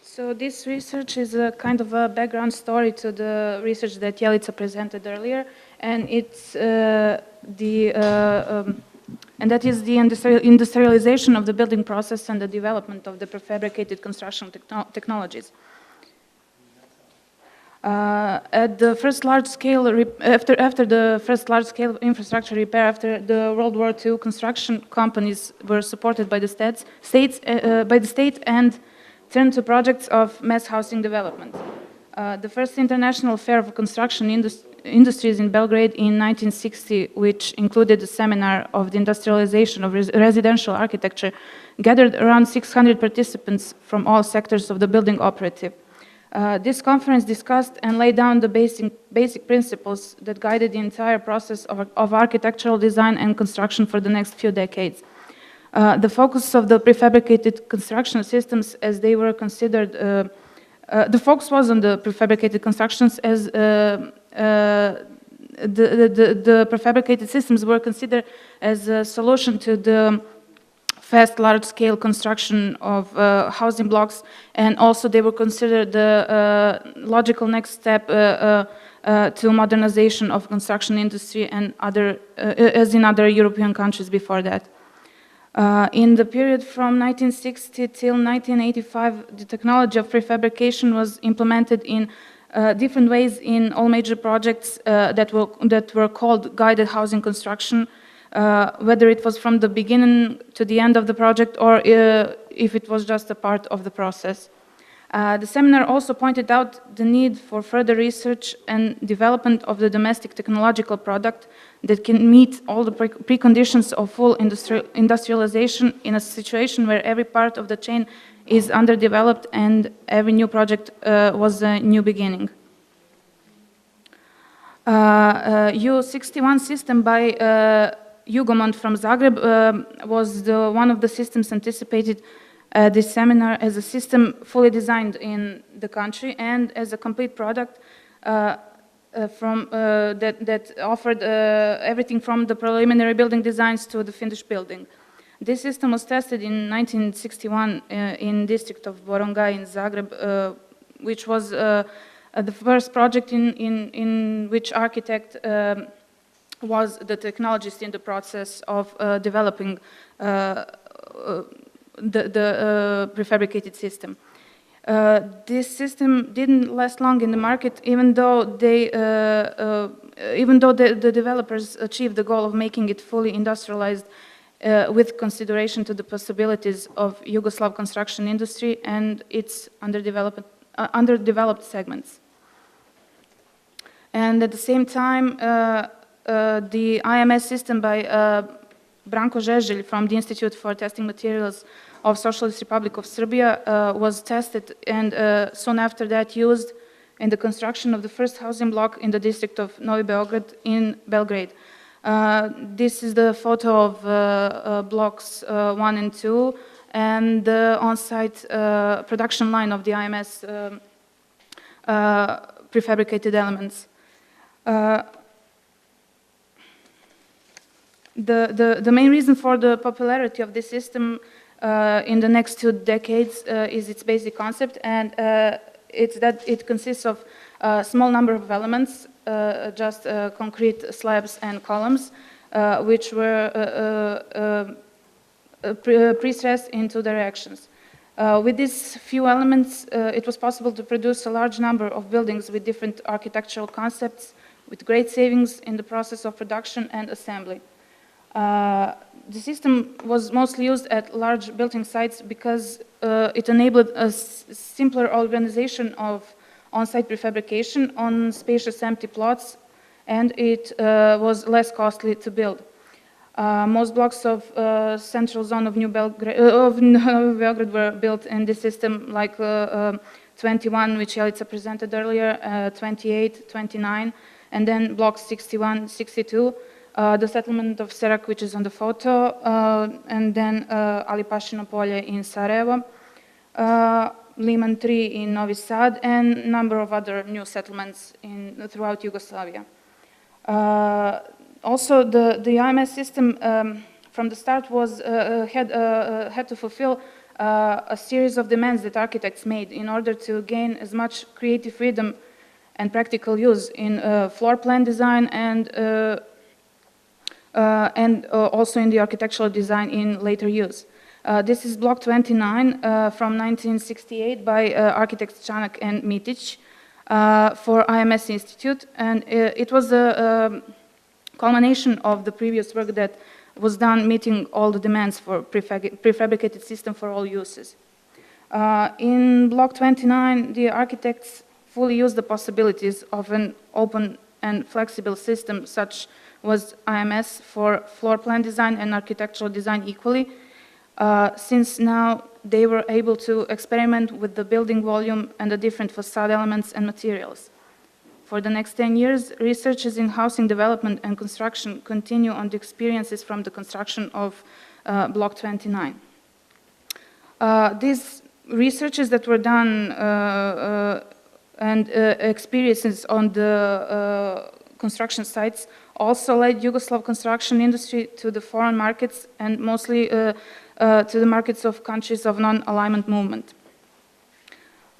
So this research is a kind of a background story to the research that Jelica presented earlier, and it's and that is the industrialization of the building process and the development of the prefabricated construction technologies. At the first large-scale after the first large-scale infrastructure repair after the World War II, construction companies were supported by the state and turned to projects of mass housing development. The first international fair of construction industries in Belgrade in 1960, which included a seminar of the industrialization of residential architecture, gathered around 600 participants from all sectors of the building operative. This conference discussed and laid down the basic principles that guided the entire process of architectural design and construction for the next few decades. The focus of the prefabricated construction systems as they were considered, the focus was on the prefabricated constructions as the prefabricated systems were considered as a solution to the fast, large-scale construction of housing blocks, and also they were considered the logical next step to modernization of construction industry and as in other European countries before that. In the period from 1960 till 1985, the technology of prefabrication was implemented in different ways in all major projects that were called guided housing construction, whether it was from the beginning to the end of the project or if it was just a part of the process. The seminar also pointed out the need for further research and development of the domestic technological product that can meet all the preconditions of full industrialization in a situation where every part of the chain is underdeveloped and every new project was a new beginning. U61 system by Jugomont from Zagreb was one of the systems anticipated at this seminar as a system fully designed in the country and as a complete product that offered everything from the preliminary building designs to the finished building. This system was tested in 1961 in district of Borongaj in Zagreb, which was the first project in which architect was the technologist in the process of developing the prefabricated system. This system didn't last long in the market, even though the developers achieved the goal of making it fully industrialized with consideration to the possibilities of Yugoslav construction industry and its underdeveloped segments. And at the same time, the IMS system by Branko Žeželj from the Institute for Testing Materials of Socialist Republic of Serbia was tested and soon after that used in the construction of the first housing block in the district of Novi Beograd in Belgrade. This is the photo of blocks 1 and 2 and the on-site production line of the IMS prefabricated elements. The main reason for the popularity of this system in the next 2 decades is its basic concept, and it's that it consists of a small number of elements, just concrete slabs and columns, which were pre-stressed in 2 directions. With these few elements, it was possible to produce a large number of buildings with different architectural concepts, with great savings in the process of production and assembly. The system was mostly used at large building sites because it enabled a simpler organization of on-site prefabrication on spacious empty plots, and it was less costly to build. Most blocks of central zone of Novi Beograd were built in this system, like 21, which Jelica presented earlier, 28, 29, and then blocks 61, 62. The settlement of Serak, which is on the photo, and then Alipašino Polje in Sarajevo, Liman 3 in Novi Sad, and a number of other new settlements throughout Yugoslavia. Also, the IMS system from the start had to fulfill a series of demands that architects made in order to gain as much creative freedom and practical use in floor plan design and also in the architectural design in later use. This is Block 29 from 1968 by architects Čanak and Mitić for IMS Institute, and it was a culmination of the previous work that was done meeting all the demands for prefabricated system for all uses. In Block 29, the architects fully used the possibilities of an open and flexible system such was IMS for floor plan design and architectural design equally, since now they were able to experiment with the building volume and the different facade elements and materials. For the next 10 years, researches in housing development and construction continue on the experiences from the construction of Block 29. These researches that were done and experiences on the construction sites also led Yugoslav construction industry to the foreign markets and mostly to the markets of countries of non-alignment movement.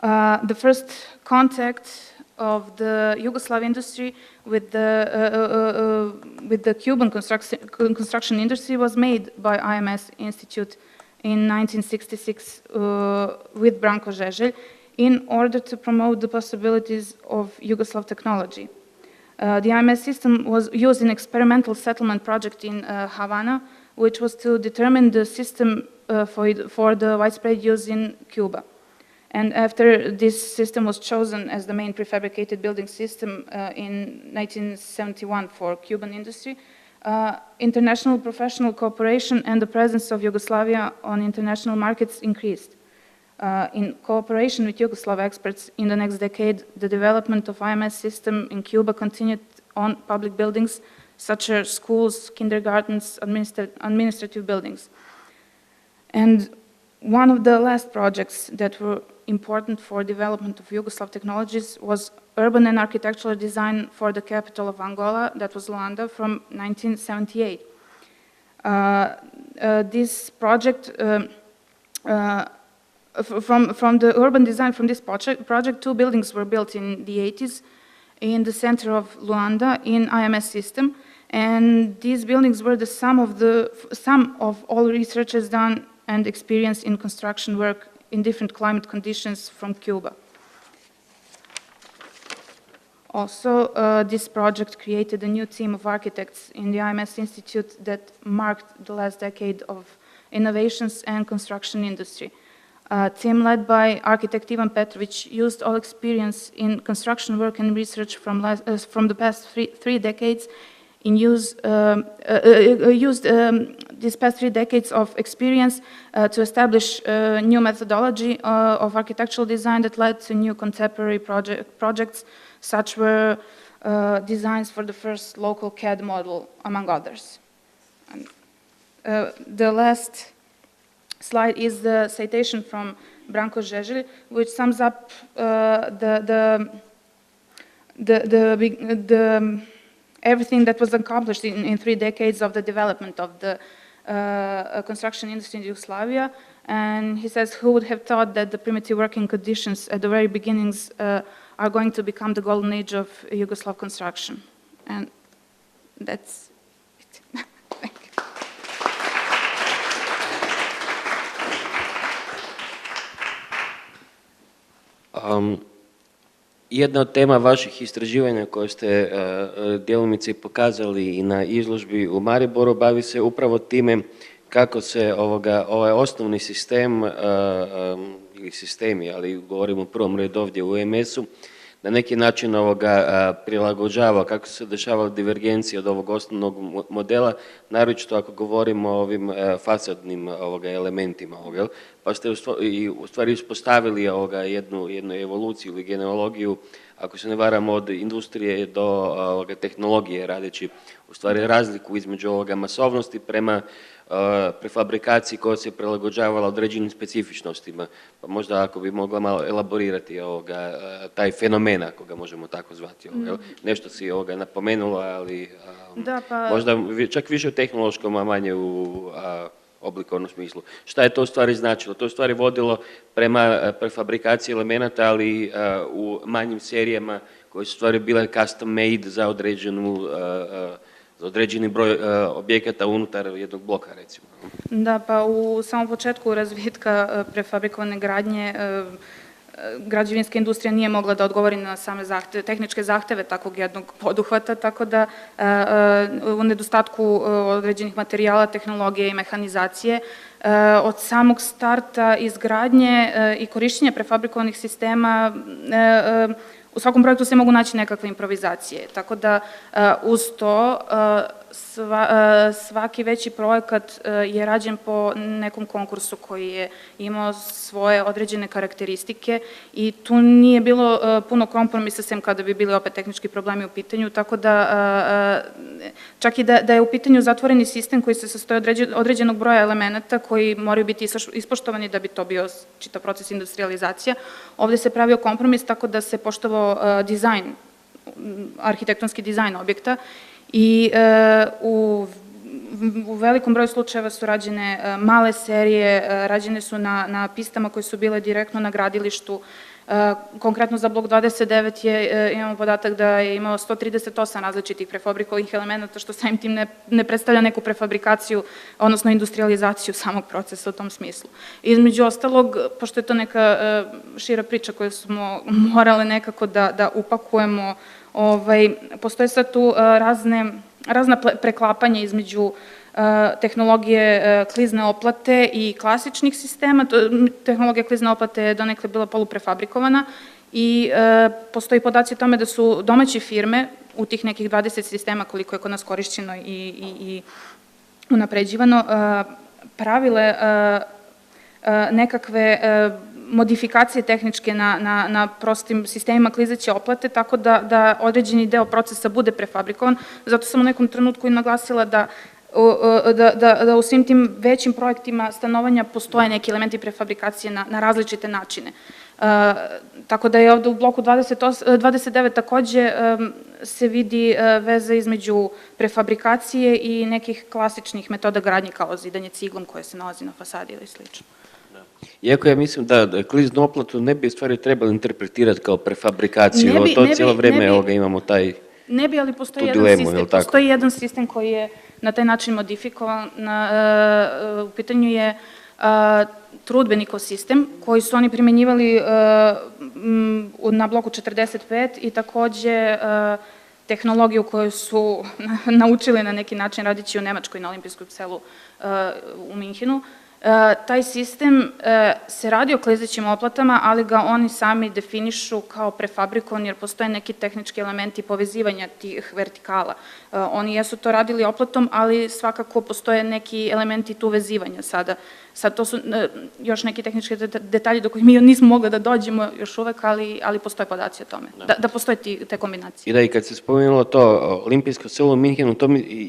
The first contact of the Yugoslav industry with the Cuban construction industry was made by IMS Institute in 1966 with Branko Žeželj in order to promote the possibilities of Yugoslav technology. The IMS system was used in experimental settlement project in Havana, which was to determine the system for the widespread use in Cuba. And after this system was chosen as the main prefabricated building system in 1971 for Cuban industry, international professional cooperation and the presence of Yugoslavia on international markets increased. In cooperation with Yugoslav experts in the next decade, the development of IMS system in Cuba continued on public buildings such as schools, kindergartens, administrative buildings. And one of the last projects that were important for development of Yugoslav technologies was urban and architectural design for the capital of Angola, that was Luanda, from 1978. This project, from the urban design from this project, 2 buildings were built in the 80s in the center of Luanda in IMS system, and these buildings were the sum of all researches done and experience in construction work in different climate conditions from Cuba. Also, this project created a new team of architects in the IMS Institute that marked the last decade of innovations and construction industry. A team led by architect Ivan Petrović used all experience in construction work and research from the past three decades these past 3 decades of experience to establish a new methodology of architectural design that led to new contemporary projects, such were designs for the first local CAD model, among others. And, the last slide is the citation from Branko Žeželj, which sums up everything that was accomplished in 3 decades of the development of the construction industry in Yugoslavia. And he says, who would have thought that the primitive working conditions at the very beginnings are going to become the golden age of Yugoslav construction? And that's it. Thank you. Jedna od tema vaših istraživanja koje ste djelomice pokazali i na izložbi u Mariboru bavi se upravo time kako se ovaj osnovni sistem ili sistemi, ali govorimo u prvom redu ovdje u EMS-u, na neki način prilagođava, kako se dešava divergencija od ovog osnovnog modela, naročito ako govorimo o ovim fasadnim elementima. Pa ste u stvari uspostavili jednu evoluciju ili genealogiju, ako se ne varam, od industrije do tehnologije, radeći u stvari razliku između masovnosti prema prefabrikaciji koja se prilagođavala određenim specifičnostima. Pa možda ako bi mogla malo elaborirati taj fenomen, ako ga možemo tako zvati. Nešto si napomenula, ali možda čak više u tehnološkom, a manje u oblikovnom smislu. Šta je to u stvari značilo? To u stvari vodilo prema prefabrikaciji elemenata, ali u manjim serijama koje su u stvari bile custom made za određeni broj objekata unutar jednog bloka, recimo. Da, pa u samom početku razvitka prefabrikovane gradnje građevinska industrija nije mogla da odgovori na same tehničke zahteve takvog jednog poduhvata, tako da u nedostatku određenih materijala, tehnologije i mehanizacije, od samog starta izgradnje i korišćenja prefabrikovanih sistema u svakom projektu se mogu naći nekakve improvizacije, tako da uz to svaki veći projekat je rađen po nekom konkursu koji je imao svoje određene karakteristike i tu nije bilo puno kompromisa, sem kada bi bili opet tehnički problemi u pitanju, tako da čak i da je u pitanju zatvoreni sistem koji se sastoji od određenog broja elemenata koji moraju biti ispoštovani da bi to bio čitav proces industrializacija, ovde se pravio kompromis tako da se poštovao dizajn, arhitektonski dizajn objekta i u velikom broju slučajeva su rađene male serije, rađene su na pistama koje su bile direktno na gradilištu. Konkretno za blok 29 imamo podatak da je imao 138 različitih prefabrikovanih elemenata, što samim tim ne predstavlja neku prefabrikaciju, odnosno industrializaciju samog procesa u tom smislu. Između ostalog, pošto je to neka šira priča koju smo morale nekako da upakujemo, postoje sad tu razna preklapanja između tehnologije klizne oplate i klasičnih sistema. Tehnologija klizne oplate je donekle bila poluprefabrikovana i postoji podaci o tome da su domaće firme u tih nekih 20 sistema koliko je kod nas korišćeno i unapređivano pravile nekakve modifikacije tehničke na prostim sistemima klizeće oplate, tako da određeni deo procesa bude prefabrikovan. Zato sam u nekom trenutku i naglasila da u svim tim većim projektima stanovanja postoje neki elementi prefabrikacije na različite načine. Tako da je ovde u bloku 29 takođe se vidi veza između prefabrikacije i nekih klasičnih metoda gradnje kao zidanje ciglom koje se nalazi na fasadi ili slično. Iako ja mislim da kliznu oplatu ne bi u stvari trebali interpretirati kao prefabrikaciju, to cijelo vreme imamo taj... Ne bi, ali postoji jedan sistem koji je na taj način modifikovan. U pitanju je trudbenikov sistem koji su oni primenjivali na bloku 45 i takođe tehnologiju koju su naučili na neki način radići u Nemačkoj na olimpijskom selu u Minhenu. Taj sistem se radi o klizećim oplatama, ali ga oni sami definišu kao prefabrikovan jer postoje neki tehnički elementi povezivanja tih vertikala. Oni jesu to radili oplatom, ali svakako postoje neki elementi tu vezivanja sada. Sad to su još neki tehnički detalji do kojih mi nismo mogli da dođemo još uvek, ali postoje podaci o tome, da postoje te kombinacije. I kad se spomenulo to olimpijsko selo u Minhenu,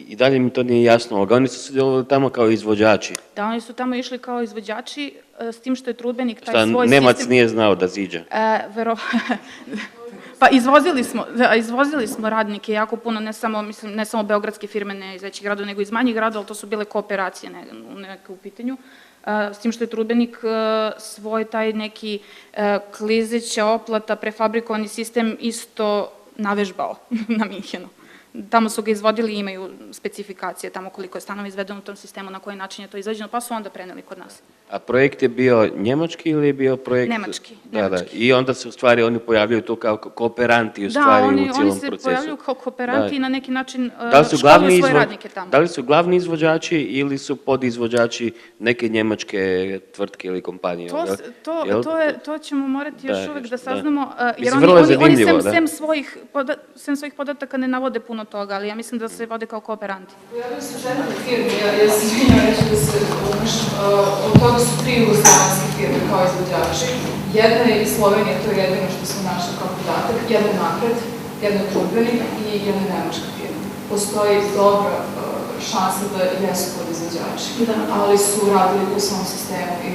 i dalje mi to nije jasno, oni su se delovali tamo kao izvođači. Da, oni su tamo išli kao izvođači, s tim što je trudbenik taj svoj sistem... Šta Nemac nije znao da ziđa? Pa izvozili smo radnike jako puno, ne samo beogradske firme, ne iz većih gradova, nego iz manjih gradova, ali to su bile kooperacije neke u pitanju. S tim što je trudbenik svoj taj neki klizeća oplata, prefabrikovani sistem isto navežbao na Minhenu. Tamo su ga izvodili i imaju specifikacije tamo koliko je stanova izvedeno u tom sistemu, na koji način je to izveđeno, pa su onda preneli kod nas. A projekt je bio njemački ili je bio projekt... Nemački. I onda se u stvari oni pojavljaju tu kao kooperanti u stvari u cijelom procesu. Da, oni se pojavljuju kao kooperanti i na neki način školuju svoje radnike tamo. Da li su glavni izvođači ili su podizvođači neke njemačke tvrtke ili kompanije? To ćemo morati još uvek da saznamo, jer oni sem svojih podataka ne navode puno toga, ali ja mislim da se vode kao kooperanti. Pojavili su žene firme, ja se izvinjam reći da se umešam, od toga su 3 jugoslovenske firme kao izvođači. Jedna je iz Slovenije, to je jedino što smo našli kao podatak, jedna je Nakred, jedna je Trudbenik i jedna nemačka firma. Postoji dobra šansa da jesu podizvođači, ali su radili u svom sistemu i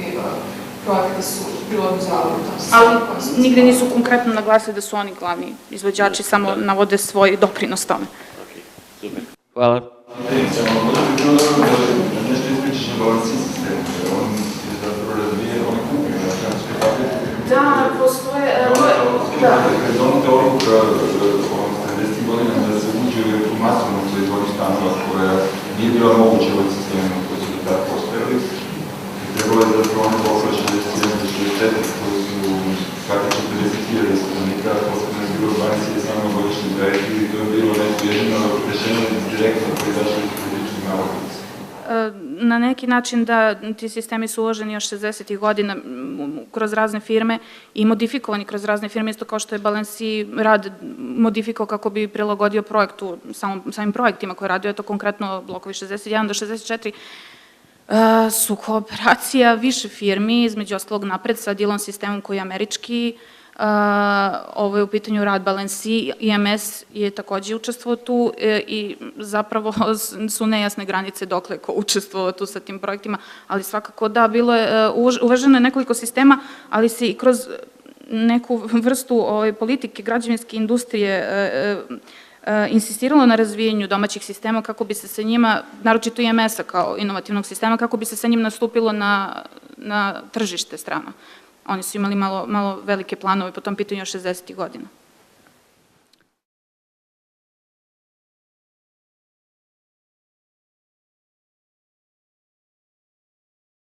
projekte su prilagođavali u tom sistemu. Ali nigde nisu konkretno naglasili da su oni glavni izvođači, samo navode svoj doprinos tome. Super. Hvala. balansi sistem, on je zapravo razvijen, on je kupio na francuske papirke. Da, postoje... Donete odluka o 70. godinama da se uđe u masovnu proizvodnju stanova koja nije bila moguća u sistemima koji su do tada postojali. Trebalo je zapravo ono pošlo 61-64 koji su praktično 50.000 stanovnika, posebno je bilo 12 godišnji projekti i to je bilo neko jedino rešenje direktno koji je zašlo iz političkih nalogaca. Na neki način da ti sistemi su uloženi još 60. godina kroz razne firme i modifikovani kroz razne firme, isto kao što je Balenci rad modifikovao kako bi prilagodio projektu, samim projektima koje radio, to konkretno blokovi 61 do 64, su kooperacija više firmi, između ostalog napred sa Dillon sistemom koji je američki, ovo je u pitanju rad Balenci, IMS je takođe učestvovao tu i zapravo su nejasne granice dokle ko učestvovao tu sa tim projektima, ali svakako da, bilo je uvaženo nekoliko sistema, ali se i kroz neku vrstu politike građevinske industrije insistiralo na razvijenju domaćih sistema kako bi se sa njima, naročito IMS-a kao inovativnog sistema, kako bi se sa njim nastupilo na tržište strana. Oni su imali malo velike planove po tom pitanju još 60. godina.